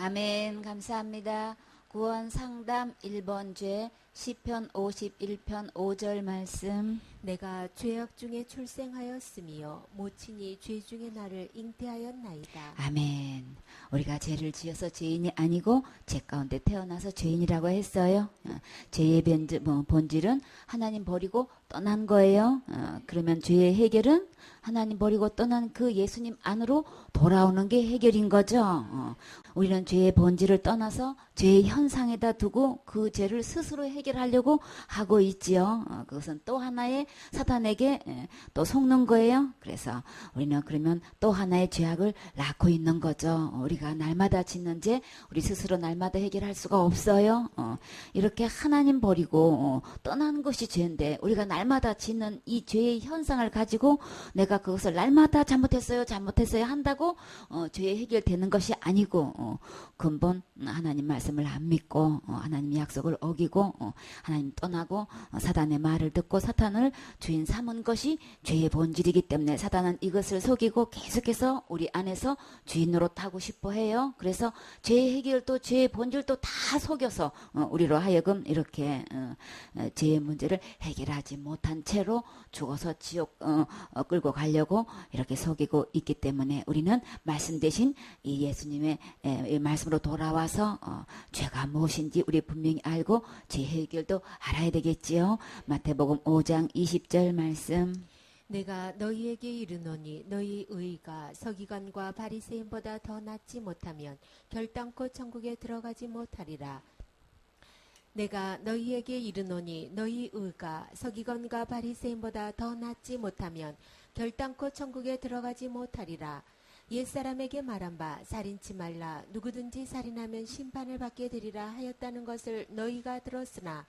아멘. 감사합니다. 구원 상담 1번 죄 시편 51편 5절 말씀. 내가 죄악 중에 출생하였으며 모친이 죄 중에 나를 잉태하였나이다. 아멘. 우리가 죄를 지어서 죄인이 아니고 죄 가운데 태어나서 죄인이라고 했어요. 죄의 본질은 하나님 버리고 떠난 거예요. 그러면 죄의 해결은 하나님 버리고 떠난 그 예수님 안으로 돌아오는 게 해결인 거죠. 우리는 죄의 본질을 떠나서 죄의 현상에다 두고 그 죄를 스스로 해결하려고 하고 있지요. 그것은 또 하나의 사단에게 또 속는 거예요. 그래서 우리는 그러면 또 하나의 죄악을 낳고 있는 거죠. 우리가 날마다 짓는 죄 우리 스스로 날마다 해결할 수가 없어요. 이렇게 하나님 버리고 떠난 것이 죄인데 우리가 날마다 짓는 이 죄의 현상을 가지고 내가 그것을 날마다 잘못했어요 한다고 죄의 해결되는 것이 아니고 근본 하나님 말씀을 안 믿고 하나님 약속을 어기고 하나님 떠나고 사단의 말을 듣고 사탄을 주인 삼은 것이 죄의 본질이기 때문에 사단은 이것을 속이고 계속해서 우리 안에서 주인 노릇하고 싶어 해요. 그래서 죄의 해결도 죄의 본질도 다 속여서 우리로 하여금 이렇게 죄의 문제를 해결하지 못한 채로 죽어서 지옥 끌고 가려고 이렇게 속이고 있기 때문에 우리는 말씀 대신 이 예수님의 이 말씀으로 돌아와서 죄가 무엇인지 우리 분명히 알고 죄 해결도 알아야 되겠지요. 마태복음 5장 20절 말씀. 내가 너희에게 이르노니 너희 의가 서기관과 바리새인보다 더 낫지 못하면 결단코 천국에 들어가지 못하리라. 내가 너희에게 이르노니 너희 의가 서기관과 바리새인보다 더 낫지 못하면 결단코 천국에 들어가지 못하리라. 옛사람에게 말한 바 살인치 말라 누구든지 살인하면 심판을 받게 되리라 하였다는 것을 너희가 들었으나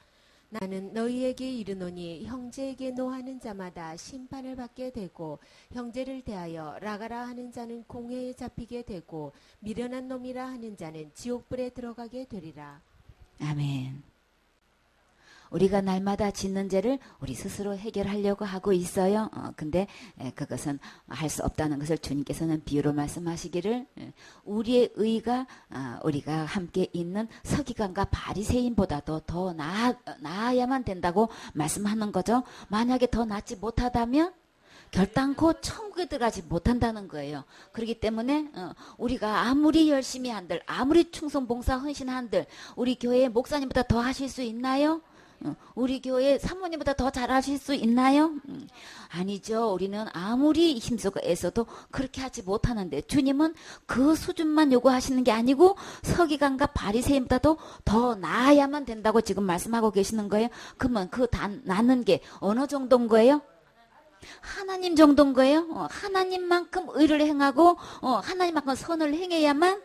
나는 너희에게 이르노니 형제에게 노하는 자마다 심판을 받게 되고 형제를 대하여 라가라 하는 자는 공회에 잡히게 되고 미련한 놈이라 하는 자는 지옥불에 들어가게 되리라. 아멘. 우리가 날마다 짓는 죄를 우리 스스로 해결하려고 하고 있어요. 근데 그것은 할 수 없다는 것을 주님께서는 비유로 말씀하시기를 우리의 의가 우리가 함께 있는 서기관과 바리새인보다도 더 나아야만 된다고 말씀하는 거죠. 만약에 더 낫지 못하다면 결단코 천국에 들어가지 못한다는 거예요. 그렇기 때문에 우리가 아무리 열심히 한들 아무리 충성 봉사 헌신한들 우리 교회 목사님보다 더 하실 수 있나요? 우리 교회 사모님보다 더 잘하실 수 있나요? 아니죠. 우리는 아무리 힘쓰고 애써도 그렇게 하지 못하는데 주님은 그 수준만 요구하시는 게 아니고 서기관과 바리새인보다도 더 나아야만 된다고 지금 말씀하고 계시는 거예요. 그러면 그 나는 게 어느 정도인 거예요? 하나님 정도인 거예요. 하나님만큼 의를 행하고 하나님만큼 선을 행해야만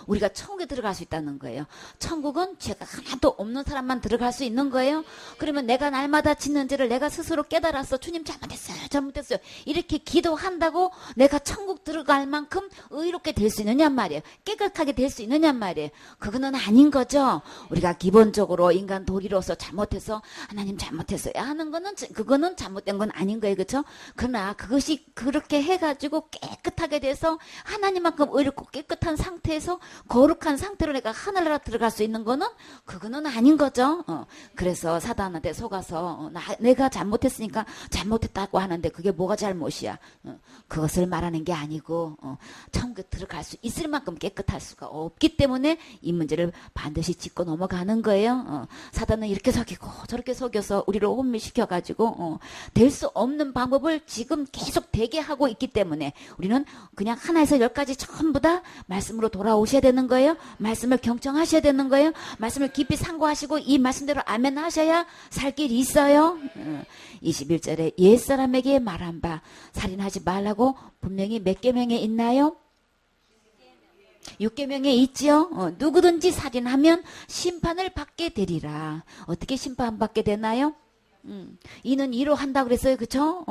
우리가 천국에 들어갈 수 있다는 거예요. 천국은 죄가 하나도 없는 사람만 들어갈 수 있는 거예요. 그러면 내가 날마다 짓는 죄를 내가 스스로 깨달아서 주님 잘못했어요 이렇게 기도한다고 내가 천국 들어갈 만큼 의롭게 될 수 있느냐 말이에요. 깨끗하게 될 수 있느냐 말이에요. 그거는 아닌 거죠. 우리가 기본적으로 인간 도리로서 잘못해서 하나님 잘못했어요 하는 거는 그거는 잘못된 건 아닌 거예요. 그렇죠? 그러나 그것이 그렇게 해가지고 깨끗하게 돼서 하나님만큼 의롭고 깨끗한 상태에서 거룩한 상태로 내가 하늘나라 들어갈 수 있는 거는 그거는 아닌 거죠. 그래서 사단한테 속아서 내가 잘못했으니까 잘못했다고 하는데 그게 뭐가 잘못이야. 그것을 말하는 게 아니고 천국에 들어갈 수 있을 만큼 깨끗할 수가 없기 때문에 이 문제를 반드시 짚고 넘어가는 거예요. 사단은 이렇게 속이고 저렇게 속여서 우리를 혼미시켜가지고 될 수 없는 방법을 지금 계속 되게 하고 있기 때문에 우리는 그냥 하나에서 10가지 전부 다 말씀으로 돌아오셔야 되는 거예요. 말씀을 경청하셔야 되는 거예요. 말씀을 깊이 상고하시고 이 말씀대로 아멘 하셔야 살 길이 있어요. 21절에 옛사람에게 말한 바 살인하지 말라고 분명히 몇 계명에 있나요? 6계명에 있지요. 누구든지 살인하면 심판을 받게 되리라. 어떻게 심판받게 되나요? 이는 이로 한다 그랬어요. 그쵸?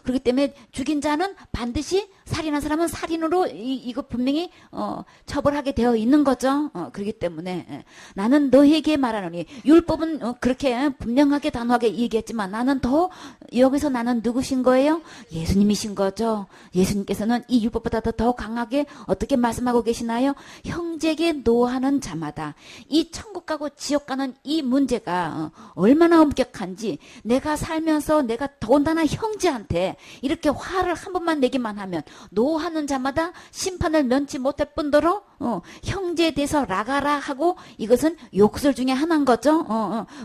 그렇기 때문에 죽인 자는 반드시 살인한 사람은 살인으로 이거 분명히 처벌하게 되어 있는 거죠. 그렇기 때문에 나는 너에게 말하노니 율법은 그렇게 분명하게 단호하게 얘기했지만 나는 더 여기서 나는 누구신 거예요? 예수님이신 거죠. 예수님께서는 이 율법보다 더 강하게 어떻게 말씀하고 계시나요? 형제에게 노하는 자마다 이 천국 가고 지옥 가는 이 문제가 얼마나 엄격한지 내가 살면서 내가 더군다나 형제한테 이렇게 화를 한 번만 내기만 하면 노하는 자마다 심판을 면치 못할 뿐더러 형제에 대해서 라가라 하고 이것은 욕설 중에 하나인 거죠.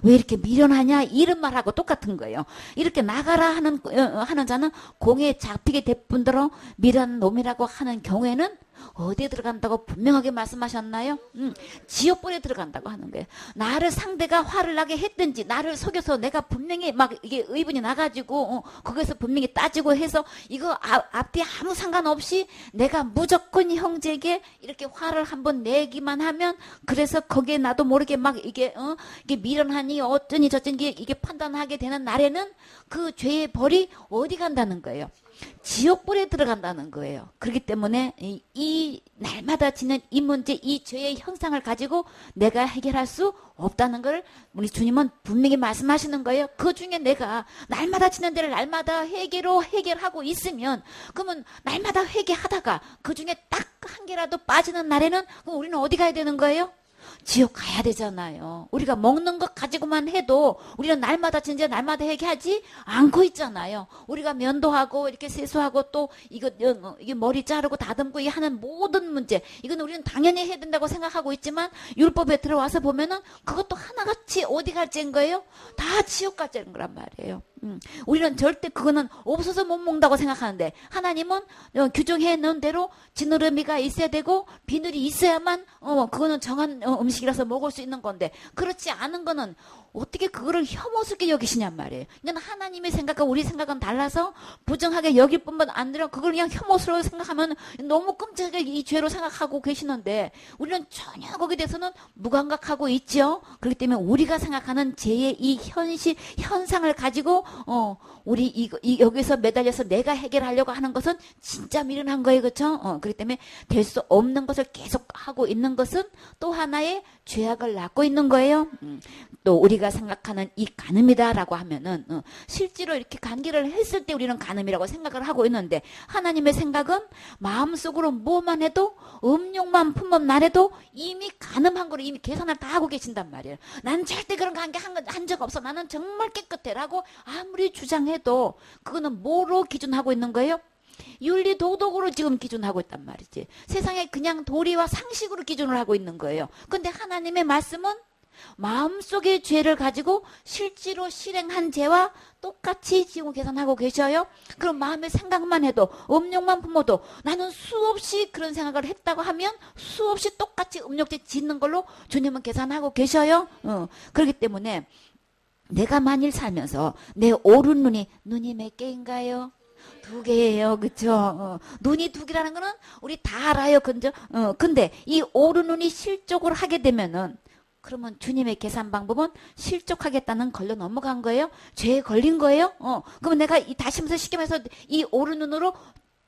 왜 이렇게 미련하냐 이런 말하고 똑같은 거예요. 이렇게 나가라 하는 자는 공에 잡히게 될 뿐더러 미련한 놈이라고 하는 경우에는 어디에 들어간다고 분명하게 말씀하셨나요? 지옥불에 들어간다고 하는 거예요. 나를 상대가 화를 나게 했든지 나를 속여서 내가 분명히 막 이게 의분이 나가지고 거기서 분명히 따지고 해서 이거 앞뒤 아무 상관없이 내가 무조건 형제에게 이렇게 화를 한번 내기만 하면 그래서 거기에 나도 모르게 막 이게 미련하니 어쩌니 저쩌니 이게 판단하게 되는 날에는 그 죄의 벌이 어디 간다는 거예요. 지옥불에 들어간다는 거예요. 그렇기 때문에 이 날마다 지는 이 문제, 이 죄의 현상을 가지고 내가 해결할 수 없다는 걸 우리 주님은 분명히 말씀하시는 거예요. 그 중에 내가 날마다 지는 데를 날마다 해결하고 있으면 그러면 날마다 회개하다가 그 중에 딱 한 개라도 빠지는 날에는 그럼 우리는 어디 가야 되는 거예요? 지옥 가야 되잖아요. 우리가 먹는 것 가지고만 해도 우리는 날마다 진짜 날마다 회개하지 않고 있잖아요. 우리가 면도하고 이렇게 세수하고 또 이게 머리 자르고 다듬고 하는 모든 문제 이건 우리는 당연히 해야 된다고 생각하고 있지만 율법에 들어와서 보면은 그것도 하나같이 어디 갈지인 거예요? 다 지옥 갈지인 거란 말이에요. 우리는 절대 그거는 없어서 못 먹는다고 생각하는데 하나님은 규정해 놓은 대로 지느러미가 있어야 되고 비늘이 있어야만 그거는 정한 음식이라서 먹을 수 있는 건데 그렇지 않은 거는 어떻게 그거를 혐오스럽게 여기시냔 말이에요. 그러니까 하나님의 생각과 우리 생각은 달라서 부정하게 여길 뿐만 아니라 그걸 그냥 혐오스러워 생각하면 너무 끔찍하게 이 죄로 생각하고 계시는데 우리는 전혀 거기에 대해서는 무감각하고 있죠. 그렇기 때문에 우리가 생각하는 죄의 이 현상을 가지고 우리 여기서 매달려서 내가 해결하려고 하는 것은 진짜 미련한 거예요. 그렇죠? 그렇기 때문에 될 수 없는 것을 계속 하고 있는 것은 또 하나의 죄악을 낳고 있는 거예요. 또 우리가 생각하는 이 간음이다라고 하면은 실제로 이렇게 관계를 했을 때 우리는 간음이라고 생각을 하고 있는데 하나님의 생각은 마음속으로 뭐만 해도 음욕만 품은 날에도 이미 간음한 거를 이미 계산을 다 하고 계신단 말이에요. 난 절대 그런 관계 한 적 없어. 나는 정말 깨끗해라고 아무리 주장해도 그거는 뭐로 기준하고 있는 거예요? 윤리 도덕으로 지금 기준하고 있단 말이지. 세상에 그냥 도리와 상식으로 기준을 하고 있는 거예요. 근데 하나님의 말씀은 마음속의 죄를 가지고 실제로 실행한 죄와 똑같이 지금 계산하고 계셔요. 그럼 마음의 생각만 해도 음욕만 품어도 나는 수없이 그런 생각을 했다고 하면 수없이 똑같이 음욕죄 짓는 걸로 주님은 계산하고 계셔요. 그렇기 때문에 내가 만일 살면서 내 오른 눈이 몇 개인가요? 2개예요. 그쵸? 눈이 2개라는 거는 우리 다 알아요. 근데 이 오른 눈이 실족을 하게 되면은 그러면 주님의 계산 방법은 실족하겠다는 걸로 넘어간 거예요? 죄에 걸린 거예요? 그러면 내가 다시 한번 쉽게 말해서 이 오른 눈으로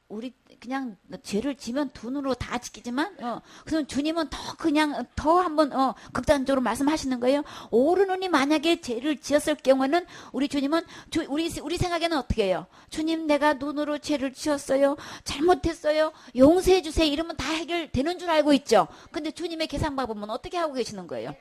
우리 그냥 죄를 지면 2눈으로 다 지키지만 그래서 주님은 더 한번 극단적으로 말씀하시는 거예요. 오른 눈이 만약에 죄를 지었을 경우에는 우리 주님은 우리 생각에는 어떻게 해요? 주님 내가 눈으로 죄를 지었어요. 잘못했어요. 용서해 주세요. 이러면 다 해결되는 줄 알고 있죠. 근데 주님의 계산 방법은 어떻게 하고 계시는 거예요?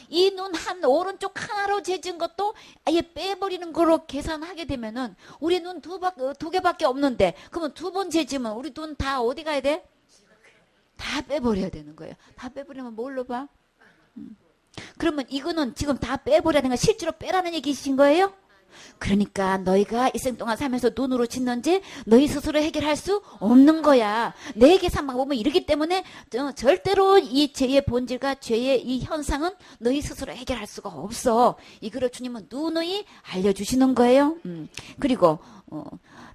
이 눈 오른쪽 하나로 재진 것도 아예 빼버리는 거로 계산하게 되면은 우리 눈 2개밖에 없는데 그러면 2번 재지면 우리 눈 다 어디 가야 돼? 다 빼버려야 되는 거예요. 다 빼버리면 뭘로 봐? 그러면 이거는 지금 다 빼버려야 되는 거 실제로 빼라는 얘기이신 거예요? 그러니까 너희가 일생 동안 살면서 눈으로 짓는지 너희 스스로 해결할 수 없는 거야. 내 계산 방법은 이러기 때문에 절대로 이 죄의 본질과 죄의 이 현상은 너희 스스로 해결할 수가 없어. 이거를 주님은 누누이 알려주시는 거예요. 그리고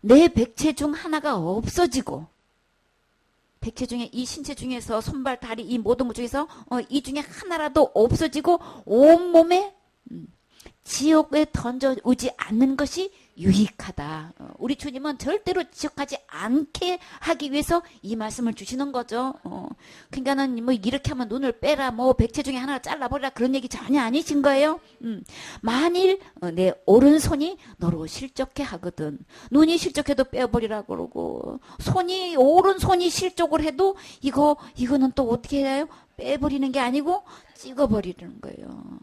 내 백체 중 하나가 없어지고 백체 중에 이 신체 중에서 손발 다리 이 모든 것 중에서 이 중에 하나라도 없어지고 온몸에 지옥에 던져오지 않는 것이 유익하다. 우리 주님은 절대로 지옥하지 않게 하기 위해서 이 말씀을 주시는 거죠. 그러니까는 뭐 이렇게 하면 눈을 빼라, 뭐 백체 중에 하나를 잘라버리라 그런 얘기 전혀 아니신 거예요. 만일 내 오른손이 너로 실족해 하거든. 눈이 실족해도 빼버리라 그러고 오른손이 실족을 해도 이거는 또 어떻게 해요? 빼버리는 게 아니고 찍어버리는 거예요.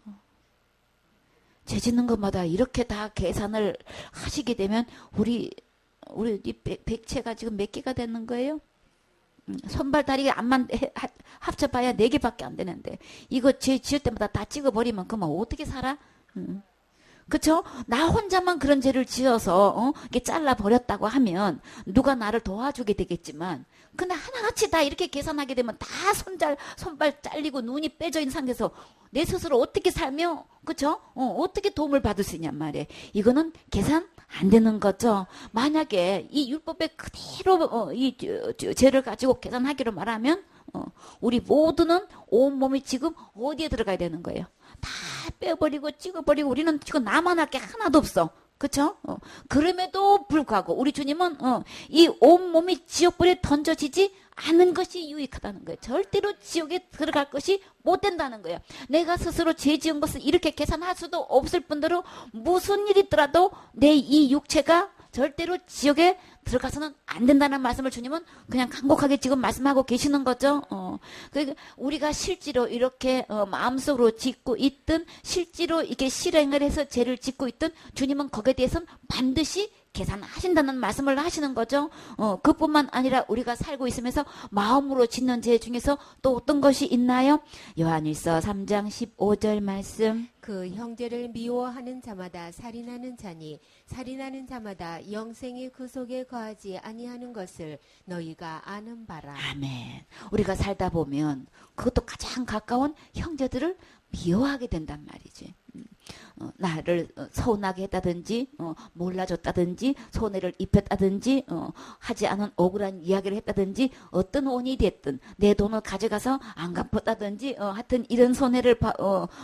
죄 짓는 것마다 이렇게 다 계산을 하시게 되면 우리 이 백체가 지금 몇 개가 되는 거예요? 손발 다리 안만 합쳐봐야 4개밖에 안 되는데 이거 죄 지을 때마다 다 찍어버리면 그만 어떻게 살아? 그쵸? 나 혼자만 그런 죄를 지어서 이렇게 잘라버렸다고 하면 누가 나를 도와주게 되겠지만 근데 하나같이 다 이렇게 계산하게 되면 다 손발 잘리고 눈이 빼져 있는 상태에서 내 스스로 어떻게 살며 그쵸? 어떻게 도움을 받을 수 있냔 말이에요. 이거는 계산 안 되는 거죠. 만약에 이 율법에 그대로 이 죄를 가지고 계산하기로 말하면 우리 모두는 온몸이 지금 어디에 들어가야 되는 거예요? 다 빼버리고 찍어버리고 우리는 지금 나만 할 게 하나도 없어. 그쵸? 그럼에도 불구하고 우리 주님은 이 온몸이 지옥불에 던져지지 않은 것이 유익하다는 거예요. 절대로 지옥에 들어갈 것이 못 된다는 거예요. 내가 스스로 죄 지은 것을 이렇게 계산할 수도 없을 뿐더러 무슨 일이 있더라도 내 이 육체가 절대로 지옥에 들어가서는 안 된다는 말씀을 주님은 그냥 간곡하게 지금 말씀하고 계시는 거죠. 그러니까 우리가 실제로 이렇게 마음속으로 짓고 있든 실제로 이렇게 실행을 해서 죄를 짓고 있든 주님은 거기에 대해서는 반드시 계산하신다는 말씀을 하시는 거죠. 그뿐만 아니라 우리가 살고 있으면서 마음으로 짓는 죄 중에서 또 어떤 것이 있나요? 요한일서 3장 15절 말씀. 그 형제를 미워하는 자마다 살인하는 자니 살인하는 자마다 영생이 그 속에 거하지 아니하는 것을 너희가 아는 바라. 아멘. 우리가 살다 보면 그것도 가장 가까운 형제들을 미워하게 된단 말이지. 나를 서운하게 했다든지 몰라줬다든지 손해를 입혔다든지 하지 않은 억울한 이야기를 했다든지 어떤 원인이 됐든 내 돈을 가져가서 안 갚았다든지 하여튼 이런 손해를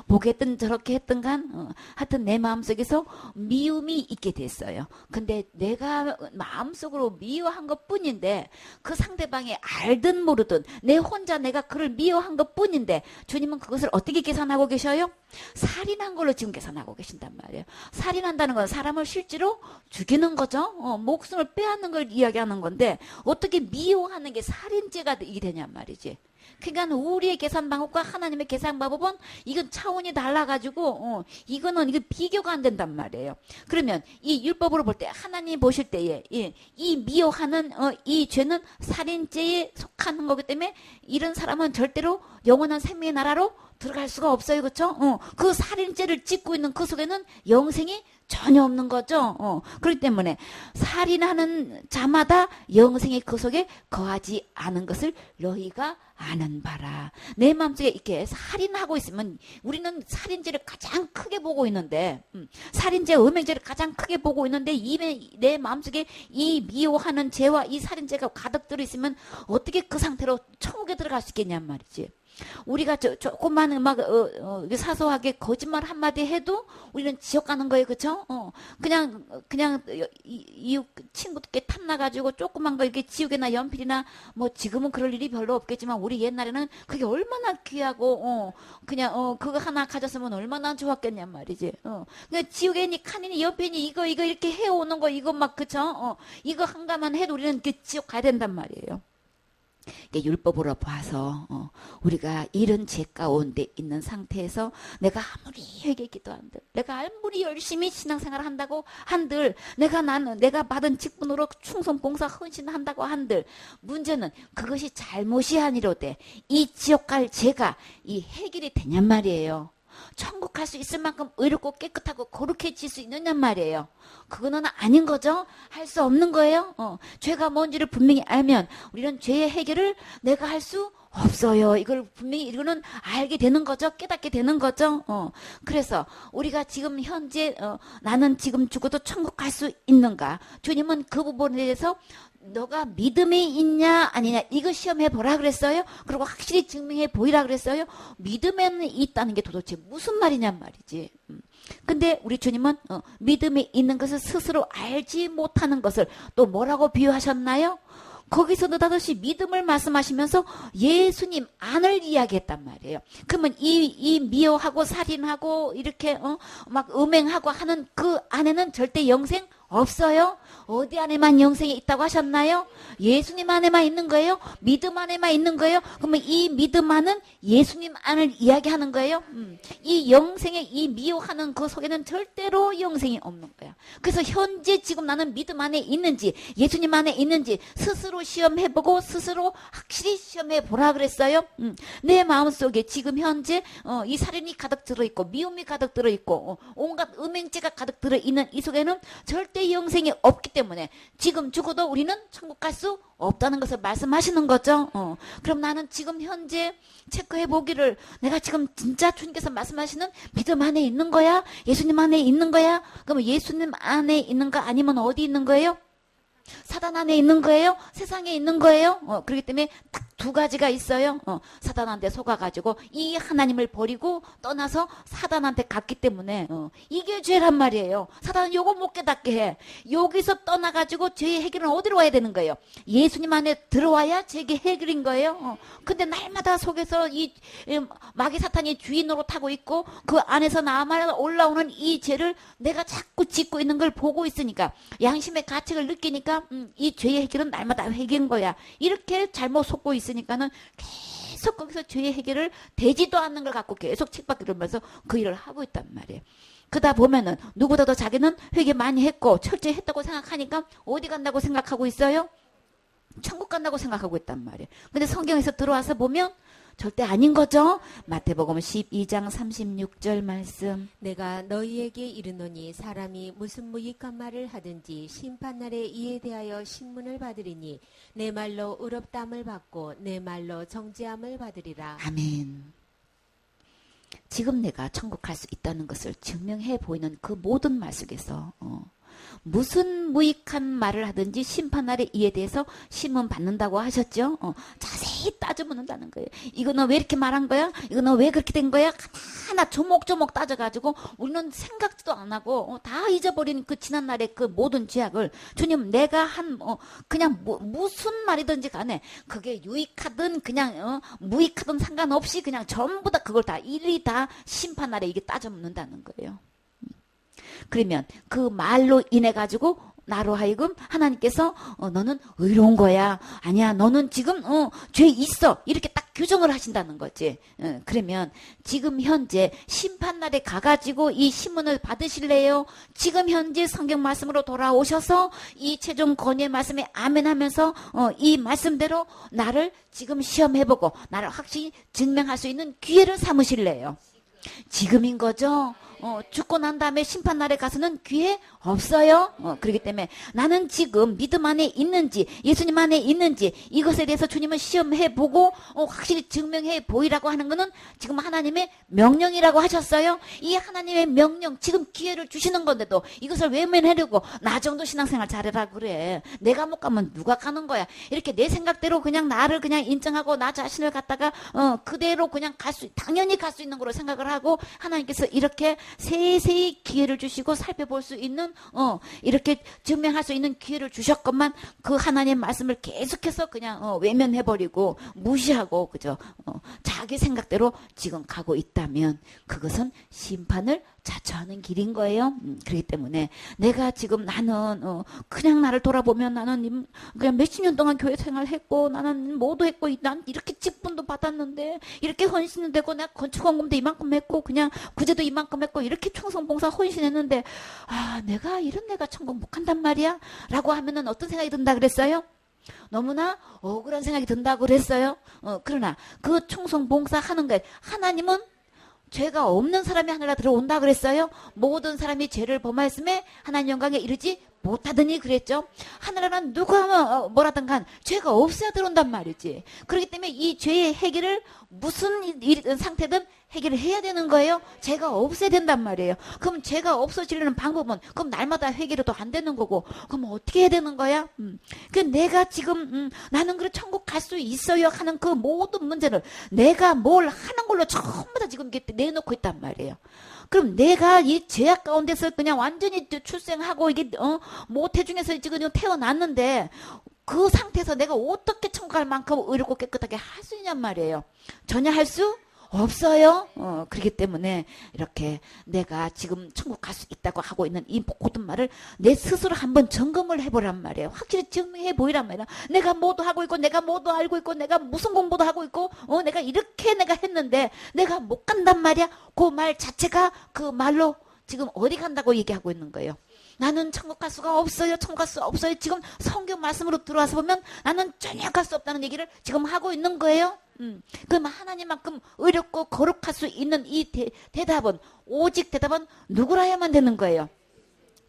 보게 했든 저렇게 했든 간 하여튼 내 마음속에서 미움이 있게 됐어요. 근데 내가 마음속으로 미워한 것뿐인데 그 상대방이 알든 모르든 내 혼자 내가 그를 미워한 것뿐인데 주님은 그것을 어떻게 계산하고 계셔요? 살인한 걸로 지금 계산하고 계신단 말이에요. 살인한다는 건 사람을 실제로 죽이는 거죠. 목숨을 빼앗는 걸 이야기하는 건데 어떻게 미워하는 게 살인죄가 이게 되냔 말이지. 그러니까 우리의 계산 방법과 하나님의 계산 방법은 이건 차원이 달라가지고 이거는 비교가 안 된단 말이에요. 그러면 이 율법으로 볼 때 하나님 보실 때에 이 미워하는 이 죄는 살인죄에 속하는 거기 때문에 이런 사람은 절대로 영원한 생명의 나라로 들어갈 수가 없어요. 그렇죠? 그 살인죄를 짓고 있는 그 속에는 영생이 전혀 없는 거죠. 그렇기 때문에 살인하는 자마다 영생이 그 속에 거하지 않은 것을 너희가 아는 바라. 내 마음속에 이렇게 살인하고 있으면 우리는 살인죄를 가장 크게 보고 있는데 살인죄, 음행죄를 가장 크게 보고 있는데 내 마음속에 이 미워하는 죄와 이 살인죄가 가득 들어있으면 어떻게 그 상태로 천국에 들어갈 수 있겠냔 말이지. 우리가 조금만 막 사소하게 거짓말 한마디 해도 우리는 지옥 가는 거예요. 그쵸? 그냥 이웃 친구들께 탐나가지고 조그만 거 이렇게 지우개나 연필이나 뭐 지금은 그럴 일이 별로 없겠지만 우리 옛날에는 그게 얼마나 귀하고 그냥 그거 하나 가졌으면 얼마나 좋았겠냔 말이지. 그러니까 지우개니 칸이니 연필이니 이거 이렇게 해오는 거 이거 막 그쵸? 이거 한가만 해도 우리는 그 지옥 가야 된단 말이에요. 율법으로 봐서 우리가 이런 죄 가운데 있는 상태에서 내가 아무리 회개기도 한들 내가 아무리 열심히 신앙생활을 한다고 한들 내가 받은 직분으로 충성 봉사 헌신한다고 한들 문제는 그것이 잘못이 아니로되 이 지옥 갈 죄가 이 해결이 되냔 말이에요. 천국 갈 수 있을 만큼 의롭고 깨끗하고 거룩해질 수 있느냔 말이에요. 그거는 아닌 거죠. 할 수 없는 거예요. 죄가 뭔지를 분명히 알면 우리는 죄의 해결을 내가 할 수 없어요. 이걸 분명히 이거는 알게 되는 거죠. 깨닫게 되는 거죠. 그래서 우리가 지금 현재 나는 지금 죽어도 천국 갈 수 있는가? 주님은 그 부분에 대해서 너가 믿음이 있냐 아니냐 이거 시험해 보라 그랬어요. 그리고 확실히 증명해 보이라 그랬어요. 믿음에는 있다는 게 도대체 무슨 말이냔 말이지. 근데 우리 주님은 믿음이 있는 것을 스스로 알지 못하는 것을 또 뭐라고 비유하셨나요? 거기서 느닷없이 믿음을 말씀하시면서 예수님 안을 이야기했단 말이에요. 그러면 이 미워하고 살인하고 이렇게 막 음행하고 하는 그 안에는 절대 영생 없어요. 어디 안에만 영생이 있다고 하셨나요? 예수님 안에만 있는 거예요? 믿음 안에만 있는 거예요? 그러면 이 믿음 안은 예수님 안을 이야기하는 거예요? 이 영생의 이 미워하는 그 속에는 절대로 영생이 없는 거야. 그래서 현재 지금 나는 믿음 안에 있는지 예수님 안에 있는지 스스로 시험해보고 스스로 확실히 시험해보라 그랬어요. 내 마음속에 지금 현재 이 살인이 가득 들어있고 미움이 가득 들어있고 온갖 음행죄가 가득 들어있는 이 속에는 절대 영생이 없기 때문에 지금 죽어도 우리는 천국 갈 수 없다는 것을 말씀하시는 거죠. 그럼 나는 지금 현재 체크해 보기를 내가 지금 진짜 주님께서 말씀하시는 믿음 안에 있는 거야? 예수님 안에 있는 거야? 그러면 예수님 안에 있는 거 아니면 어디 있는 거예요? 사단 안에 있는 거예요? 세상에 있는 거예요? 그렇기 때문에 딱 두 가지가 있어요. 사단한테 속아가지고 이 하나님을 버리고 떠나서 사단한테 갔기 때문에 이게 죄란 말이에요. 사단은 요거 못 깨닫게 해. 여기서 떠나가지고 죄의 해결은 어디로 와야 되는 거예요? 예수님 안에 들어와야 죄의 해결인 거예요. 근데 날마다 속에서 이 마귀 사탄이 주인으로 타고 있고 그 안에서 나만 올라오는 이 죄를 내가 자꾸 짓고 있는 걸 보고 있으니까 양심의 가책을 느끼니까 이 죄의 해결은 날마다 해결인 거야. 이렇게 잘못 속고 있으니까는 계속 거기서 죄의 해결을 되지도 않는 걸 갖고 계속 칙밖에 들면서 그 일을 하고 있단 말이에요. 그러다 보면은 누구보다도 자기는 회개 많이 했고 철저히 했다고 생각하니까 어디 간다고 생각하고 있어요? 천국 간다고 생각하고 있단 말이에요. 근데 성경에서 들어와서 보면 절대 아닌 거죠. 마태복음 12장 36절 말씀. 내가 너희에게 이르노니 사람이 무슨 무익한 말을 하든지 심판날에 이에 대하여 신문을 받으리니 내 말로 의롭다함을 받고 내 말로 정죄함을 받으리라. 아멘. 지금 내가 천국 갈 수 있다는 것을 증명해 보이는 그 모든 말 속에서 무슨 무익한 말을 하든지 심판날에 이에 대해서 신문 받는다고 하셨죠. 자세히 따져묻는다는 거예요. 이거는 왜 이렇게 말한 거야? 이거는 왜 그렇게 된 거야? 하나 조목조목 따져가지고 우리는 생각도 안 하고 다 잊어버린 그 지난날의 그 모든 죄악을 주님 내가 한 그냥 무슨 말이든지 간에 그게 유익하든 그냥 무익하든 상관없이 그냥 전부 다 그걸 다 일일이 다 심판날에 이게 따져묻는다는 거예요. 그러면 그 말로 인해 가지고 나로 하여금 하나님께서 너는 의로운 거야. 아니야 너는 지금 죄 있어. 이렇게 딱 규정을 하신다는 거지. 그러면 지금 현재 심판날에 가가지고 이 신문을 받으실래요? 지금 현재 성경 말씀으로 돌아오셔서 이 최종 권위의 말씀에 아멘 하면서 이 말씀대로 나를 지금 시험해보고 나를 확실히 증명할 수 있는 기회를 삼으실래요? 지금인 거죠. 죽고 난 다음에 심판날에 가서는 기회 없어요. 그렇기 때문에 나는 지금 믿음 안에 있는지 예수님 안에 있는지 이것에 대해서 주님은 시험해보고 확실히 증명해 보이라고 하는 것은 지금 하나님의 명령이라고 하셨어요. 이 하나님의 명령 지금 기회를 주시는 건데도 이것을 외면하려고 나 정도 신앙생활 잘해라 그래. 내가 못 가면 누가 가는 거야. 이렇게 내 생각대로 그냥 나를 그냥 인정하고 나 자신을 갖다가 그대로 그냥 당연히 갈 수 있는 거로 생각을 하고 하나님께서 이렇게 세세히 기회를 주시고 살펴볼 수 있는 이렇게 증명할 수 있는 기회를 주셨건만 그 하나님의 말씀을 계속해서 그냥 외면해버리고 무시하고 그죠 자기 생각대로 지금 가고 있다면 그것은 심판을 자처하는 길인 거예요. 그렇기 때문에 내가 지금 나는 그냥 나를 돌아보면 나는 그냥 몇십 년 동안 교회 생활했고 나는 뭐도 했고 난 이렇게 직분도 받았는데 이렇게 헌신도 되고 내가 건축원금도 이만큼 했고 그냥 구제도 이만큼 했고 이렇게 충성봉사 헌신했는데 내가 이런 내가 천국 못 간단 말이야? 라고 하면은 어떤 생각이 든다 그랬어요? 너무나 억울한 생각이 든다고 그랬어요. 그러나 그 충성봉사 하는 거에 하나님은 죄가 없는 사람이 하늘에 들어온다 그랬어요. 모든 사람이 죄를 범하였음에 하나님 영광에 이르지 못하더니 그랬죠. 하늘에는 누가 뭐라든 간 죄가 없어야 들어온단 말이지. 그렇기 때문에 이 죄의 해결을 무슨 상태든 해결을 해야 되는 거예요? 죄가 없어야 된단 말이에요. 그럼 죄가 없어지려는 방법은 그럼 날마다 회개로도 안 되는 거고 그럼 어떻게 해야 되는 거야? 그 내가 지금 나는 그래 천국 갈 수 있어요 하는 그 모든 문제를 내가 뭘 하는 걸로 전부 다 지금 이렇게 내놓고 있단 말이에요. 그럼 내가 이 죄악 가운데서 그냥 완전히 출생하고 이게 모태 중에서 지금 태어났는데 그 상태에서 내가 어떻게 천국 갈 만큼 의롭고 깨끗하게 할 수 있냔 말이에요. 전혀 할 수 없어요. 그렇기 때문에 이렇게 내가 지금 천국 갈 수 있다고 하고 있는 이 모든 말을 내 스스로 한번 점검을 해보란 말이에요. 확실히 증명해 보이란 말이야. 내가 뭐도 하고 있고 내가 뭐도 알고 있고 내가 무슨 공부도 하고 있고 내가 이렇게 내가 했는데 내가 못 간단 말이야. 그 말 자체가 그 말로 지금 어디 간다고 얘기하고 있는 거예요. 나는 천국 갈 수가 없어요. 천국 갈 수 없어요. 지금 성경 말씀으로 들어와서 보면 나는 전혀 갈 수 없다는 얘기를 지금 하고 있는 거예요. 그럼 하나님만큼 의롭고 거룩할 수 있는 이 대답은 오직 대답은 누구라야만 되는 거예요.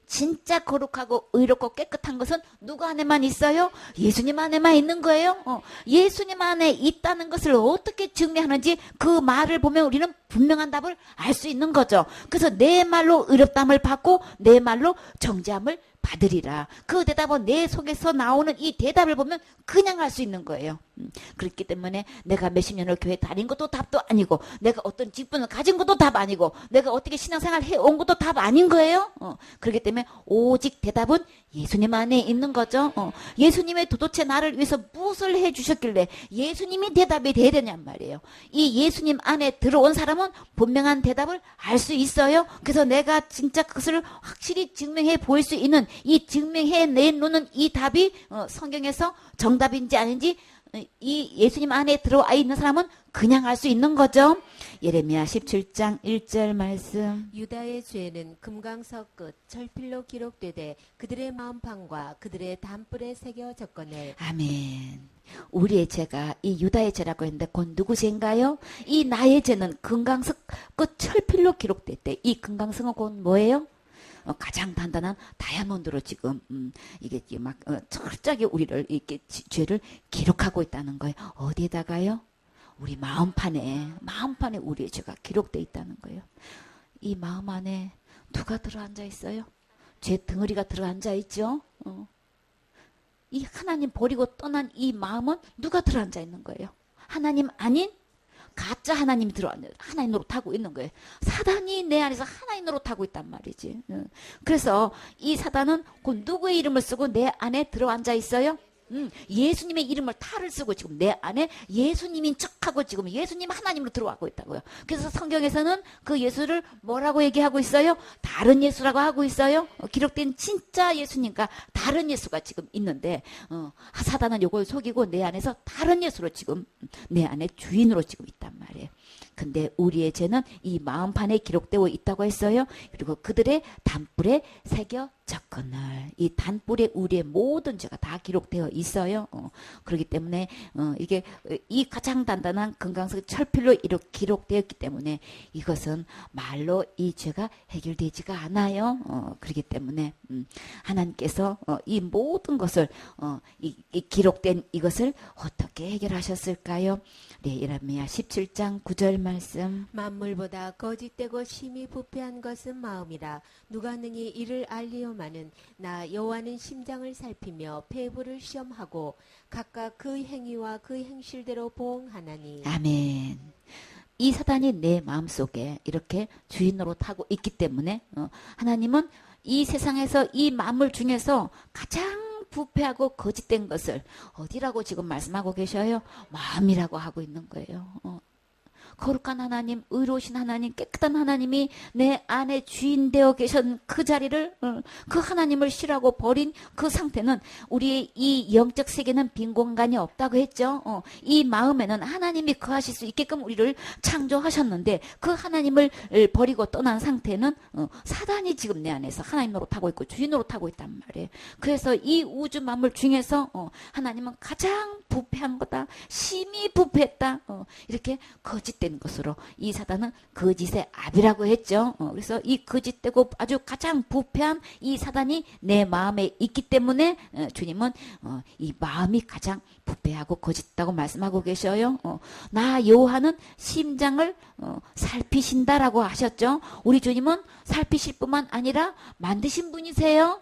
진짜 거룩하고 의롭고 깨끗한 것은 누구 안에만 있어요? 예수님 안에만 있는 거예요. 예수님 안에 있다는 것을 어떻게 증명하는지 그 말을 보면 우리는 분명한 답을 알 수 있는 거죠. 그래서 내 말로 의롭담을 받고 내 말로 정죄함을 받으리라. 그 대답은 내 속에서 나오는 이 대답을 보면 그냥 할 수 있는 거예요. 그렇기 때문에 내가 몇십 년을 교회 다닌 것도 답도 아니고 내가 어떤 직분을 가진 것도 답 아니고 내가 어떻게 신앙생활 해온 것도 답 아닌 거예요. 그렇기 때문에 오직 대답은 예수님 안에 있는 거죠. 예수님의 도대체 나를 위해서 무엇을 해주셨길래 예수님이 대답이 돼야 되냔 말이에요. 이 예수님 안에 들어온 사람은 분명한 대답을 알 수 있어요. 그래서 내가 진짜 그것을 확실히 증명해 보일 수 있는 이 증명해 내놓는 이 답이 성경에서 정답인지 아닌지 이 예수님 안에 들어와 있는 사람은 그냥 알 수 있는 거죠. 예레미야 17장 1절 말씀. 유다의 죄는 금강석 끝 철필로 기록되되 그들의 마음판과 그들의 담불에 새겨 적거늘. 아멘. 우리의 죄가 이 유다의 죄라고 했는데 그건 누구 죄인가요? 이 나의 죄는 금강석 끝 철필로 기록됐대. 이 금강석은 곧 뭐예요? 가장 단단한 다이아몬드로 지금 이게 막 철저하게 우리를 이렇게 죄를 기록하고 있다는 거예요. 어디에다가요? 우리 마음판에 우리의 죄가 기록돼 있다는 거예요. 이 마음 안에 누가 들어앉아 있어요? 죄 덩어리가 들어앉아 있죠. 이 하나님 버리고 떠난 이 마음은 누가 들어앉아 있는 거예요? 하나님 아닌 가짜 하나님이 들어왔는데 하나님 노릇하고 있는 거예요. 사단이 내 안에서 하나님 노릇하고 있단 말이지. 그래서 이 사단은 그 누구의 이름을 쓰고 내 안에 들어앉아 있어요? 예수님의 이름을 탈을 쓰고 지금 내 안에 예수님인 척하고 지금 예수님 하나님으로 들어가고 있다고요. 그래서 성경에서는 그 예수를 뭐라고 얘기하고 있어요? 다른 예수라고 하고 있어요. 기록된 진짜 예수님과 다른 예수가 지금 있는데 사단은 요걸 속이고 내 안에서 다른 예수로 지금 내 안에 주인으로 지금 있단 말이에요. 근데 우리의 죄는 이 마음판에 기록되어 있다고 했어요. 그리고 그들의 단뿔에 새겨 적거늘. 이 단뿔에 우리의 모든 죄가 다 기록되어 있어요. 그렇기 때문에 이게 이 가장 단단한 금강석 철필로 이렇게 기록되었기 때문에 이것은 말로 이 죄가 해결되지가 않아요. 그렇기 때문에 하나님께서 이 모든 것을 이 기록된 이것을 어떻게 해결하셨을까요? 네, 예레미야 17장 9절 말씀. 만물보다 거짓되고 심히 부패한 것은 마음이라 누가 능히 이를 알리오마는 나 여호와는 심장을 살피며 폐부를 시험하고 각각 그 행위와 그 행실대로 보응하나니. 아멘. 이 사단이 내 마음속에 이렇게 주인 노릇하고 있기 때문에 하나님은 이 세상에서 이 만물 중에서 가장 부패하고 거짓된 것을 어디라고 지금 말씀하고 계셔요? 마음이라고 하고 있는 거예요. 거룩한 하나님, 의로우신 하나님, 깨끗한 하나님이 내 안에 주인 되어 계신 그 자리를 그 하나님을 싫어하고 버린 그 상태는 우리의 이 영적 세계는 빈 공간이 없다고 했죠. 이 마음에는 하나님이 거하실 수 있게끔 우리를 창조하셨는데 그 하나님을 버리고 떠난 상태는 사단이 지금 내 안에서 하나님 노릇하고 있고 주인 노릇하고 있단 말이에요. 그래서 이 우주 만물 중에서 하나님은 가장 부패한 거다. 심히 부패했다. 이렇게 거짓된 거짓된 것으로 이 사단은 거짓의 압이라고 했죠. 그래서 이 거짓되고 아주 가장 부패한 이 사단이 내 마음에 있기 때문에 주님은 이 마음이 가장 부패하고 거짓다고 말씀하고 계셔요. 나 여호와는 심장을 살피신다라고 하셨죠. 우리 주님은 살피실 뿐만 아니라 만드신 분이세요.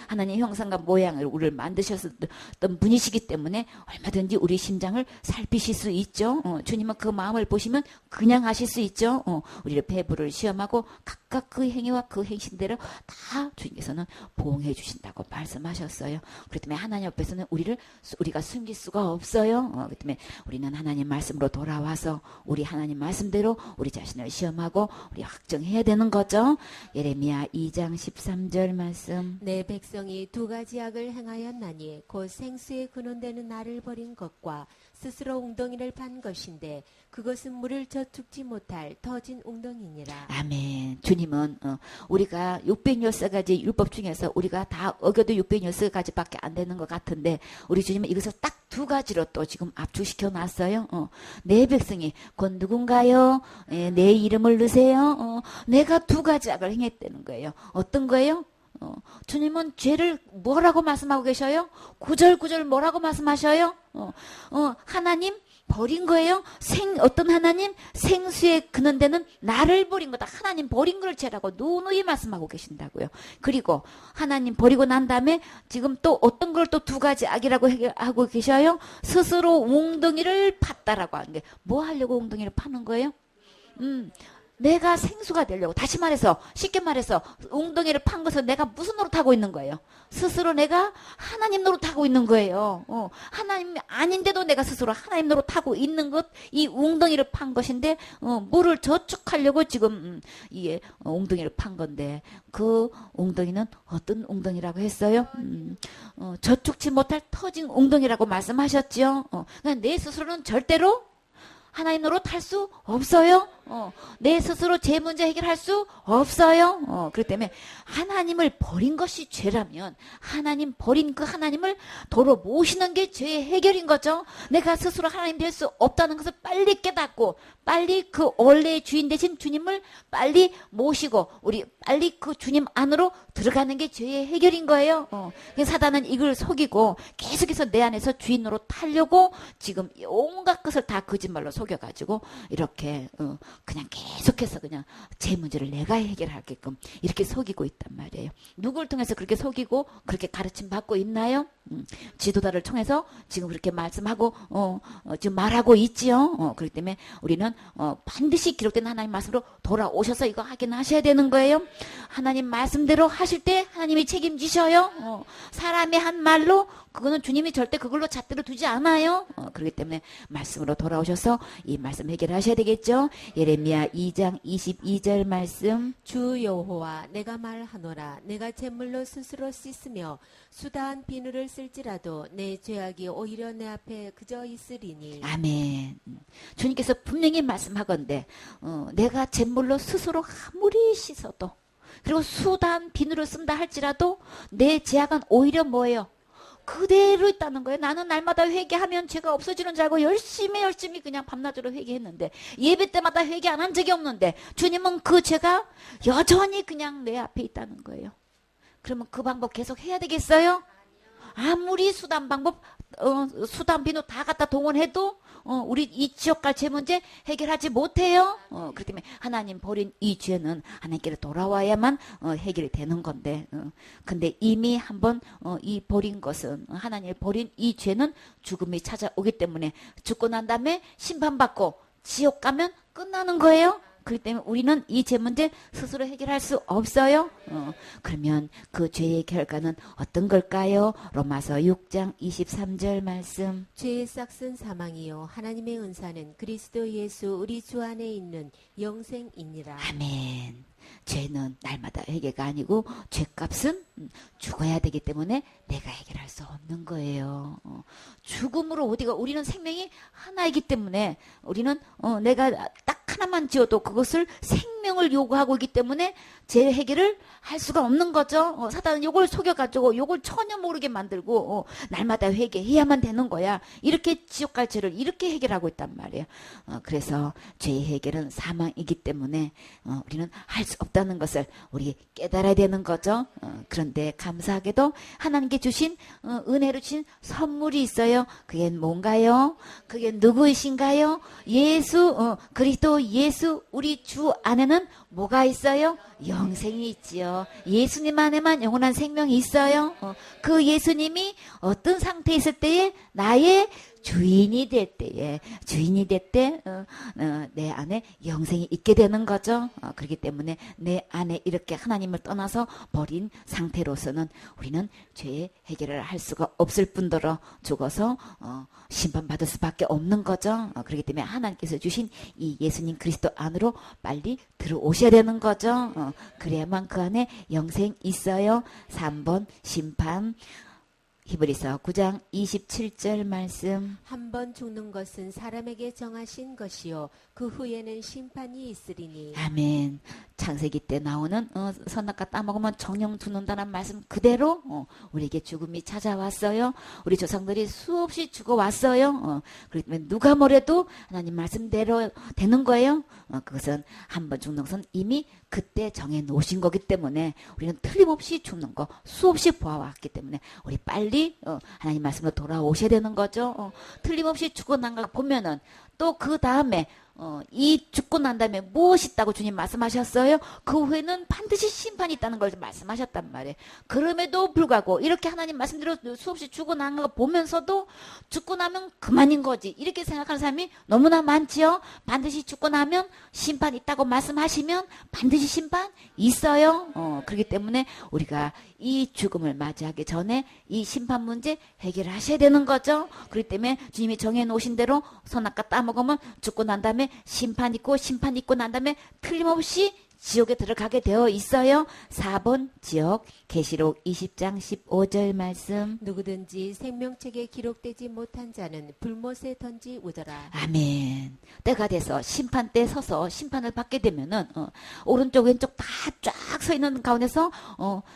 하나님 형상과 모양을 우리를 만드셨던 분이시기 때문에 얼마든지 우리 심장을 살피실 수 있죠. 주님은 그 마음을 보시면 그냥 하실 수 있죠. 우리를 배부를 시험하고 각각 그 행위와 그 행신대로 다 주님께서는 보응해 주신다고 말씀하셨어요. 그렇기 때문에 하나님 앞에서는 우리가 숨길 수가 없어요. 그렇기 때문에 우리는 하나님 말씀으로 돌아와서 우리 하나님 말씀대로 우리 자신을 시험하고 우리 확정해야 되는 거죠. 예레미야 2장 13절 말씀. 내 백성이 두 가지 악을 행하였나니 곧 생수에 근원되는 나를 버린 것과 스스로 웅덩이를 판 것인데 그것은 물을 저축지 못할 터진 웅덩이니라. 아멘. 주님은 우리가 616가지 율법 중에서 우리가 다 어겨도 616가지밖에 안 되는 것 같은데 우리 주님은 이것을 딱 두 가지로 또 지금 압축시켜 놨어요. 내 백성이 곧 누군가요? 내 이름을 넣으세요. 내가 두 가지 악을 행했다는 거예요. 어떤 거예요? 주님은 죄를 뭐라고 말씀하고 계셔요? 구절구절 뭐라고 말씀하셔요? 하나님 버린 거예요. 어떤 하나님? 생수에 근원되는 나를 버린 거다. 하나님 버린 걸 죄라고 누누이 말씀하고 계신다고요. 그리고 하나님 버리고 난 다음에 지금 또 어떤 걸 또 두 가지 악이라고 하고 계셔요. 스스로 웅덩이를 팠다라고 하는 게 뭐 하려고 웅덩이를 파는 거예요? 내가 생수가 되려고, 다시 말해서 쉽게 말해서 웅덩이를 판 것은 내가 무슨 노릇하고 있는 거예요? 스스로 내가 하나님 노릇하고 있는 거예요. 하나님 아닌데도 내가 스스로 하나님 노릇하고 있는 것, 이 웅덩이를 판 것인데 물을 저축하려고 지금 이 웅덩이를 판 건데 그 웅덩이는 어떤 웅덩이라고 했어요? 저축치 못할 터진 웅덩이라고 말씀하셨죠. 그러니까 내 스스로는 절대로 하나님 노릇할 수 없어요. 내 스스로 제 문제 해결할 수 없어요. 그렇기 때문에 하나님을 버린 것이 죄라면 하나님 버린 그 하나님을 도로 모시는 게 죄의 해결인 거죠. 내가 스스로 하나님 될 수 없다는 것을 빨리 깨닫고 빨리 그 원래의 주인 되신 주님을 빨리 모시고 우리 빨리 그 주님 안으로 들어가는 게 죄의 해결인 거예요. 사단은 이걸 속이고 계속해서 내 안에서 주인으로 타려고 지금 온갖 것을 다 거짓말로 속여가지고 이렇게 그냥 계속해서 그냥 제 문제를 내가 해결하게끔 이렇게 속이고 있단 말이에요. 누구를 통해서 그렇게 속이고 그렇게 가르침 받고 있나요? 지도자를 통해서 지금 그렇게 말씀하고 지금 말하고 있지요. 그렇기 때문에 우리는 반드시 기록된 하나님 말씀으로 돌아오셔서 이거 하긴 하셔야 되는 거예요. 하나님 말씀대로 하실 때 하나님이 책임지셔요. 사람의 한 말로 그거는 주님이 절대 그걸로 잣대로 두지 않아요. 그렇기 때문에 말씀으로 돌아오셔서 이 말씀 해결하셔야 되겠죠. 예레미야 2장 22절 말씀. 주 여호와 내가 말하노라 내가 제물로 스스로 씻으며 수다한 비누를 쓸지라도 내 죄악이 오히려 내 앞에 그저 있으리니. 아멘. 주님께서 분명히 말씀하건대 내가 제물로 스스로 아무리 씻어도 그리고 수다한 비누를 쓴다 할지라도 내 죄악은 오히려 뭐예요? 그대로 있다는 거예요. 나는 날마다 회개하면 죄가 없어지는 줄 알고 열심히 그냥 밤낮으로 회개했는데 예배 때마다 회개 안 한 적이 없는데 주님은 그 죄가 여전히 그냥 내 앞에 있다는 거예요. 그러면 그 방법 계속 해야 되겠어요? 아무리 수단 비누 다 갖다 동원해도 우리 이 지옥갈 죄 문제 해결하지 못해요. 그렇기 때문에 하나님 버린 이 죄는 하나님께로 돌아와야만 해결이 되는 건데 근데 이미 한번 이 버린 것은 하나님을 버린 이 죄는 죽음이 찾아오기 때문에 죽고 난 다음에 심판받고 지옥 가면 끝나는 거예요. 그렇기 때문에 우리는 이 죄 문제 스스로 해결할 수 없어요. 그러면 그 죄의 결과는 어떤 걸까요? 로마서 6장 23절 말씀. 죄의 싹은 사망이요 하나님의 은사는 그리스도 예수 우리 주 안에 있는 영생이니라. 아멘. 죄는 날마다 해결가 아니고 죄값은 죽어야 되기 때문에 내가 해결할 수 없는 거예요. 죽음으로 우리는 생명이 하나이기 때문에 우리는 내가 딱 하나만 지어도 그것을 생명을 요구하고 있기 때문에 죄 해결을 할 수가 없는 거죠. 사단은 요걸 속여가지고 요걸 전혀 모르게 만들고 날마다 회개해야만 되는 거야. 이렇게 지옥 갈 죄를 이렇게 해결하고 있단 말이에요. 그래서 죄의 해결은 사망이기 때문에 우리는 할 수 없다는 것을 우리 깨달아야 되는 거죠. 그런데 감사하게도 하나님께 주신 은혜로 주신 선물이 있어요. 그게 뭔가요? 그게 누구이신가요? 예수, 그리스도 예수 우리 주 안에는 뭐가 있어요? 영생이 있지요. 예수님 안에만 영원한 생명이 있어요. 그 예수님이 어떤 상태에 있을 때에 나의 주인이 될 때에 내 안에 영생이 있게 되는 거죠. 그렇기 때문에 내 안에 이렇게 하나님을 떠나서 버린 상태로서는 우리는 죄의 해결을 할 수가 없을 뿐더러 죽어서 심판받을 수밖에 없는 거죠. 그렇기 때문에 하나님께서 주신 이 예수님 그리스도 안으로 빨리 들어오셔야 되는 거죠. 그래야만 그 안에 영생 있어요. 3번 심판. 히브리서 9장 27절 말씀. 한 번 죽는 것은 사람에게 정하신 것이요 그 후에는 심판이 있으리니. 아멘. 창세기 때 나오는 선악과 따먹으면 정령 죽는다는 말씀 그대로 우리에게 죽음이 찾아왔어요. 우리 조상들이 수없이 죽어왔어요. 그렇기 때문에 누가 뭐래도 하나님 말씀대로 되는 거예요. 그것은 한 번 죽는 것은 이미 그때 정해놓으신 거기 때문에 우리는 틀림없이 죽는 거 수없이 보아왔기 때문에 우리 빨리 하나님 말씀으로 돌아오셔야 되는 거죠. 틀림없이 죽어난 거 보면은 또 그 다음에 이 죽고 난 다음에 무엇이 있다고 주님 말씀하셨어요? 그 후에는 반드시 심판이 있다는 걸 말씀하셨단 말이에요. 그럼에도 불구하고 이렇게 하나님 말씀대로 수없이 죽고 난 거 보면서도 죽고 나면 그만인 거지 이렇게 생각하는 사람이 너무나 많지요. 반드시 죽고 나면 심판 있다고 말씀하시면 반드시 심판 있어요. 그렇기 때문에 우리가 이 죽음을 맞이하기 전에 이 심판 문제 해결하셔야 되는 거죠. 그렇기 때문에 주님이 정해놓으신 대로 선악과 따먹으면 죽고 난 다음에 심판 있고 난 다음에 틀림없이 지옥에 들어가게 되어 있어요. 4번 지옥. 계시록 20장 15절 말씀. 누구든지 생명책에 기록되지 못한 자는 불못에 던지우더라. 아멘. 때가 돼서 심판대에 서서 심판을 받게 되면은 오른쪽 왼쪽 다 쫙 서 있는 가운데서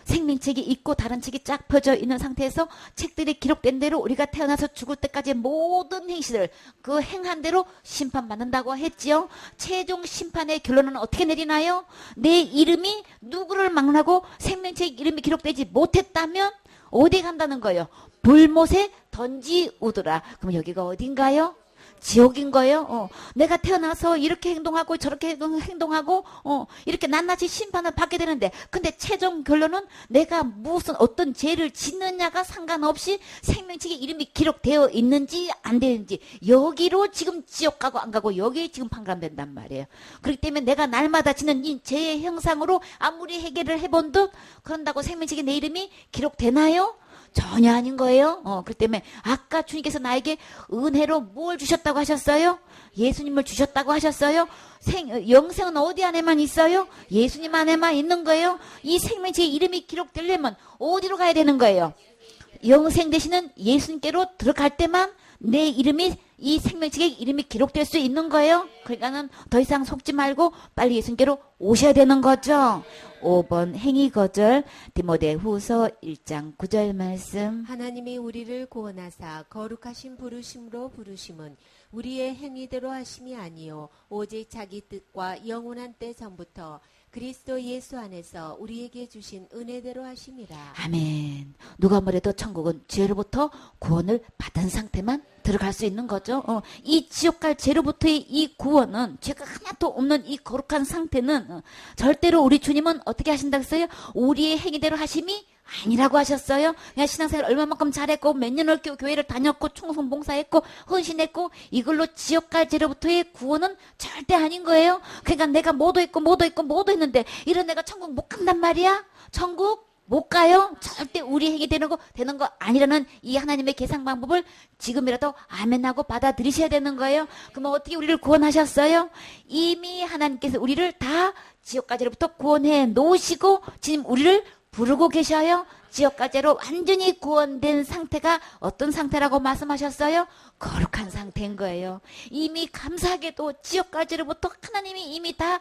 생명책이 있고 다른 책이 쫙 펴져 있는 상태에서 책들이 기록된 대로 우리가 태어나서 죽을 때까지 모든 행실을 그 행한 대로 심판받는다고 했지요. 최종 심판의 결론은 어떻게 내리나요? 내 이름이 누구를 막론하고 생명책 이름이 기록되지 못했다면 어디 간다는 거예요? 불못에 던지우더라. 그럼 여기가 어딘가요? 지옥인 거예요. 내가 태어나서 이렇게 행동하고 저렇게 행동하고 이렇게 낱낱이 심판을 받게 되는데 근데 최종 결론은 내가 무슨 어떤 죄를 짓느냐가 상관없이 생명책에 이름이 기록되어 있는지 안 되는지 여기로 지금 지옥 가고 안 가고 여기에 지금 판가름된단 말이에요. 그렇기 때문에 내가 날마다 짓는 이 죄의 형상으로 아무리 해결을 해본 듯 그런다고 생명책에 내 이름이 기록되나요? 전혀 아닌 거예요. 그렇기 때문에 아까 주님께서 나에게 은혜로 뭘 주셨다고 하셨어요? 예수님을 주셨다고 하셨어요? 영생은 어디 안에만 있어요? 예수님 안에만 있는 거예요. 이 생명책에 이름이 기록되려면 어디로 가야 되는 거예요? 영생 되시는 예수님께로 들어갈 때만 내 이름이 이 생명책에 이름이 기록될 수 있는 거예요. 그러니까는 더 이상 속지 말고 빨리 예수님께로 오셔야 되는 거죠. 5번 행위 거절. 디모데후서 1장 9절 말씀. 하나님이 우리를 구원하사 거룩하신 부르심으로 부르심은 우리의 행위대로 하심이 아니요 오직 자기 뜻과 영원한 때 전부터 그리스도 예수 안에서 우리에게 주신 은혜대로 하심이라. 아멘. 누가 뭐래도 천국은 죄로부터 구원을 받은 상태만 들어갈 수 있는 거죠. 이 지옥 갈 죄로부터의 이 구원은 죄가 하나도 없는 이 거룩한 상태는 절대로 우리 주님은 어떻게 하신다고 했어요? 우리의 행위대로 하심이 아니라고 하셨어요. 그냥 신앙생활 얼마만큼 잘했고 몇 년을 교회를 다녔고 충성 봉사했고 헌신했고 이걸로 지옥 갈 죄로부터의 구원은 절대 아닌 거예요. 그러니까 내가 뭐도 했고 했는데 이런 내가 천국 못 간단 말이야. 천국 못 가요. 절대 우리 행위 되는 거 아니라는 이 하나님의 계산 방법을 지금이라도 아멘하고 받아들이셔야 되는 거예요. 그럼 어떻게 우리를 구원하셨어요? 이미 하나님께서 우리를 다 지옥까지로부터 구원해 놓으시고 지금 우리를 부르고 계셔요. 지옥까지로 완전히 구원된 상태가 어떤 상태라고 말씀하셨어요? 거룩한 상태인 거예요. 이미 감사하게도 지옥까지로부터 하나님이 이미 다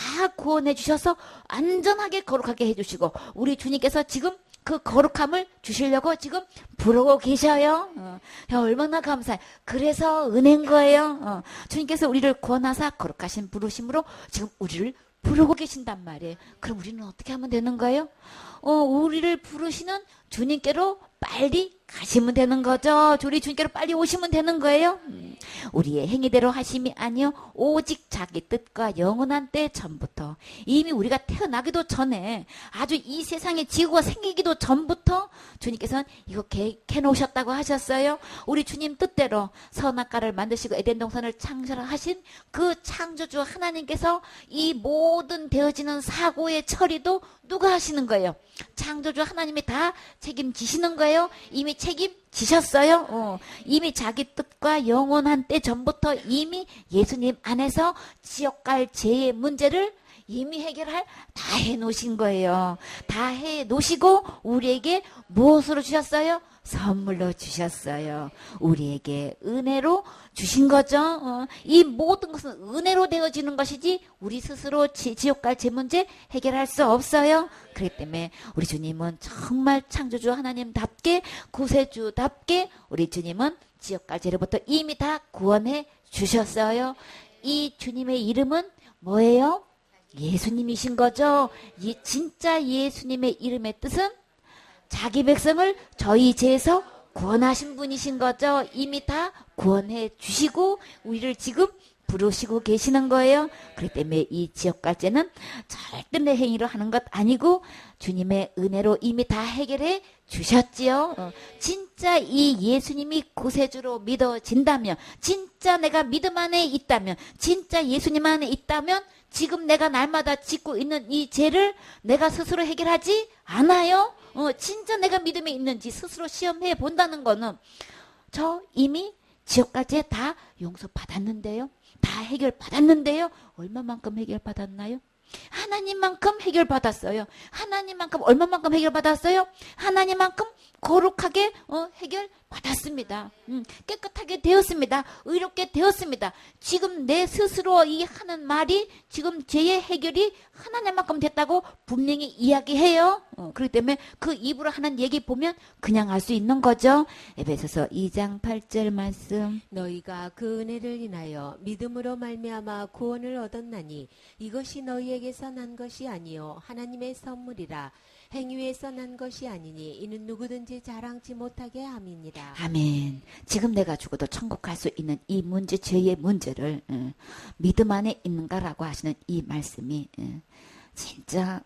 다 구원해 주셔서 안전하게 거룩하게 해주시고 우리 주님께서 지금 그 거룩함을 주시려고 지금 부르고 계셔요. 야, 얼마나 감사해. 그래서 은혜인 거예요. 주님께서 우리를 구원하사 거룩하신 부르심으로 지금 우리를 부르고 계신단 말이에요. 그럼 우리는 어떻게 하면 되는 거예요? 우리를 부르시는 주님께로 빨리 가시면 되는 거죠. 우리 주님께로 빨리 오시면 되는 거예요. 우리의 행위대로 하심이 아니요 오직 자기 뜻과 영원한 때 전부터 이미 우리가 태어나기도 전에 아주 이 세상에 지구가 생기기도 전부터 주님께서는 이거 계획해 놓으셨다고 하셨어요. 우리 주님 뜻대로 선악과를 만드시고 에덴 동산을 창설하신 그 창조주 하나님께서 이 모든 되어지는 사고의 처리도 누가 하시는 거예요? 창조주 하나님이 다 책임지시는 거예요. 이미 책임지셨어요. 이미 자기 뜻과 영원한 때 전부터 이미 예수님 안에서 지옥 갈 죄의 문제를 이미 해결할 다 해놓으신 거예요. 다 해놓으시고 우리에게 무엇으로 주셨어요? 선물로 주셨어요. 우리에게 은혜로 주신 거죠. 이 모든 것은 은혜로 되어지는 것이지 우리 스스로 지옥 갈 죄 문제 해결할 수 없어요. 그렇기 때문에 우리 주님은 정말 창조주 하나님답게 구세주답게 우리 주님은 지옥 갈 죄로부터 이미 다 구원해 주셨어요. 이 주님의 이름은 뭐예요? 예수님이신 거죠. 진짜 예수님의 이름의 뜻은 자기 백성을 저희 죄에서 구원하신 분이신 거죠. 이미 다 구원해 주시고 우리를 지금 부르시고 계시는 거예요. 그렇기 때문에 이 지옥 갈 죄는 절대 내 행위로 하는 것 아니고 주님의 은혜로 이미 다 해결해 주셨지요. 진짜 이 예수님이 구세주로 믿어진다면, 진짜 내가 믿음 안에 있다면, 진짜 예수님 안에 있다면 지금 내가 날마다 짓고 있는 이 죄를 내가 스스로 해결하지 않아요. 진짜 내가 믿음에 있는지 스스로 시험해 본다는 거는 저 이미 지옥까지 다 용서받았는데요. 다 해결받았는데요. 얼마만큼 해결받았나요? 하나님만큼 해결받았어요. 하나님만큼 얼마만큼 해결받았어요? 하나님만큼 거룩하게 해결받았습니다. 깨끗하게 되었습니다. 의롭게 되었습니다. 지금 내 스스로 이 하는 말이 지금 죄의 해결이 하나님만큼 됐다고 분명히 이야기해요. 그렇기 때문에 그 입으로 하는 얘기 보면 그냥 알 수 있는 거죠. 에베소서 2장 8절 말씀. 너희가 그 은혜를 인하여 믿음으로 말미암아 구원을 얻었나니 이것이 너희에게서 난 것이 아니요 하나님의 선물이라. 행위에서 난 것이 아니니 이는 누구든지 자랑치 못하게 함이니라. 아멘. 지금 내가 죽어도 천국 갈 수 있는 이 문제, 죄의 문제를 믿음 안에 있는가라고 하시는 이 말씀이 진짜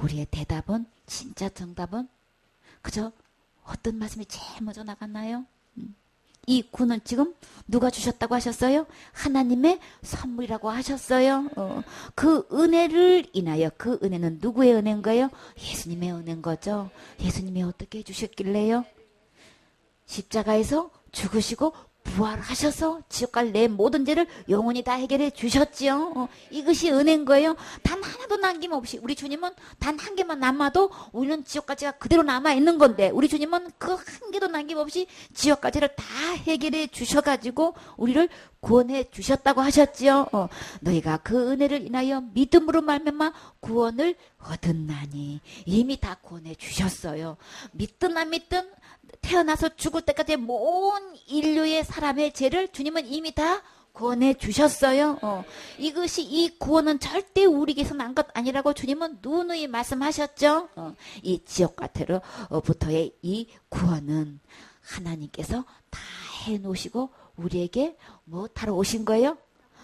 우리의 대답은, 진짜 정답은 그저 어떤 말씀이 제일 먼저 나갔나요? 이 구는 지금 누가 주셨다고 하셨어요? 하나님의 선물이라고 하셨어요. 그 은혜를 인하여, 그 은혜는 누구의 은혜인 거예요? 예수님의 은혜인 거죠. 예수님이 어떻게 해주셨길래요? 십자가에서 죽으시고 부활하셔서 지옥 갈 내 모든 죄를 영원히 다 해결해 주셨지요. 이것이 은혜인 거예요. 단 하나도 남김없이 우리 주님은 단 한 개만 남아도 우리는 지옥까지가 그대로 남아 있는 건데 우리 주님은 그 한 개도 남김없이 지옥까지를 다 해결해 주셔가지고 우리를 구원해 주셨다고 하셨지요. 너희가 그 은혜를 인하여 믿음으로 말미암아 구원을 얻었나니 이미 다 구원해 주셨어요. 믿든 안 믿든 태어나서 죽을 때까지 모든 인류의 사람의 죄를 주님은 이미 다 구원해 주셨어요. 이것이, 이 구원은 절대 우리에게서 난 것 아니라고 주님은 누누이 말씀하셨죠. 이 지옥 같으로부터의 이 구원은 하나님께서 다 해놓으시고 우리에게 뭐 타러 오신 거예요?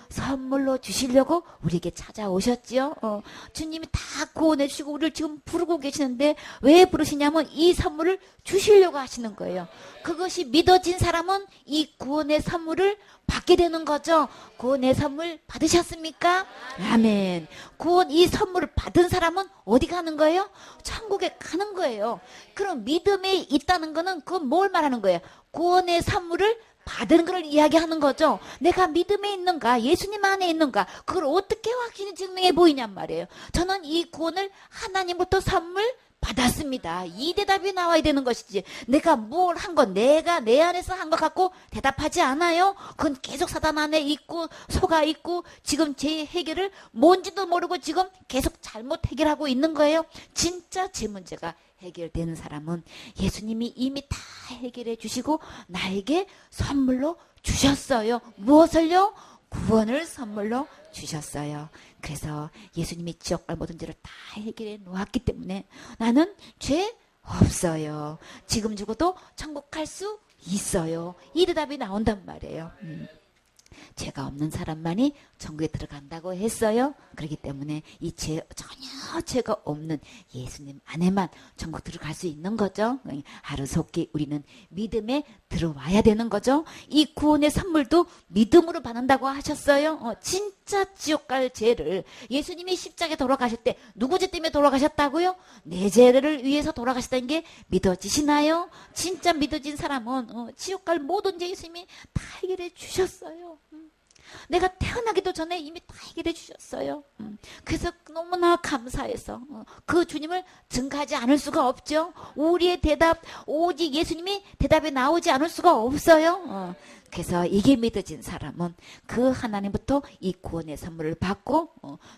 선물로 주시려고 우리에게 찾아오셨지요. 주님이 다 구원해 주시고 우리를 지금 부르고 계시는데 왜 부르시냐면 이 선물을 주시려고 하시는 거예요. 그것이 믿어진 사람은 이 구원의 선물을 받게 되는 거죠. 구원의 선물 받으셨습니까? 아멘. 구원, 이 선물을 받은 사람은 어디 가는 거예요? 천국에 가는 거예요. 그럼 믿음에 있다는 거는 그건 뭘 말하는 거예요? 구원의 선물을 받은 걸 이야기하는 거죠. 내가 믿음에 있는가, 예수님 안에 있는가, 그걸 어떻게 확실히 증명해 보이냔 말이에요. 저는 이 구원을 하나님부터 선물 받았습니다. 이 대답이 나와야 되는 것이지. 내가 뭘 한 거, 내가 내 안에서 한 것 갖고 대답하지 않아요. 그건 계속 사단 안에 있고 속아 있고 지금 제 해결을 뭔지도 모르고 지금 계속 잘못 해결하고 있는 거예요. 진짜 제 문제가 해결되는 사람은 예수님이 이미 다 해결해 주시고 나에게 선물로 주셨어요. 무엇을요? 구원을 선물로 주셨어요. 그래서 예수님이 지옥갈 모든 죄를 다 해결해 놓았기 때문에 나는 죄 없어요. 지금 죽어도 천국 갈 수 있어요. 이 대답이 나온단 말이에요. 죄가 없는 사람만이 천국에 들어간다고 했어요. 그렇기 때문에 전혀 죄가 없는 예수님 안에만 천국 들어갈 수 있는 거죠. 하루속히 우리는 믿음에 들어와야 되는 거죠. 이 구원의 선물도 믿음으로 받는다고 하셨어요. 진짜 지옥 갈 죄를 예수님이 십자가에 돌아가실 때 누구 죄 때문에 돌아가셨다고요? 내 죄를 위해서 돌아가셨다는 게 믿어지시나요? 진짜 믿어진 사람은 지옥 갈 모든 죄 예수님이 다 해결해 주셨어요. 내가 태어나기도 전에 이미 다 해결해 주셨어요. 그래서 너무나 감사해서 그 주님을 증가하지 않을 수가 없죠. 우리의 대답 오직 예수님이 대답이 나오지 않을 수가 없어요. 그래서 이게 믿어진 사람은 그 하나님부터 이 구원의 선물을 받고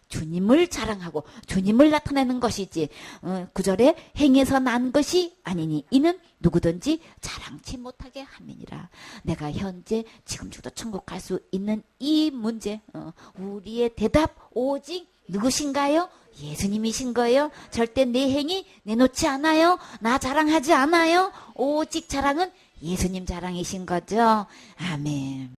주님을 자랑하고 주님을 나타내는 것이지 9절에 행해서 난 것이 아니니 이는 누구든지 자랑치 못하게 함이니라. 내가 현재 지금 죽도 천국 갈 수 있는 이 문제 우리의 대답 오직 누구신가요? 예수님이신 거예요. 절대 내 행위 내놓지 않아요. 나 자랑하지 않아요. 오직 자랑은 예수님 자랑이신 거죠. 아멘.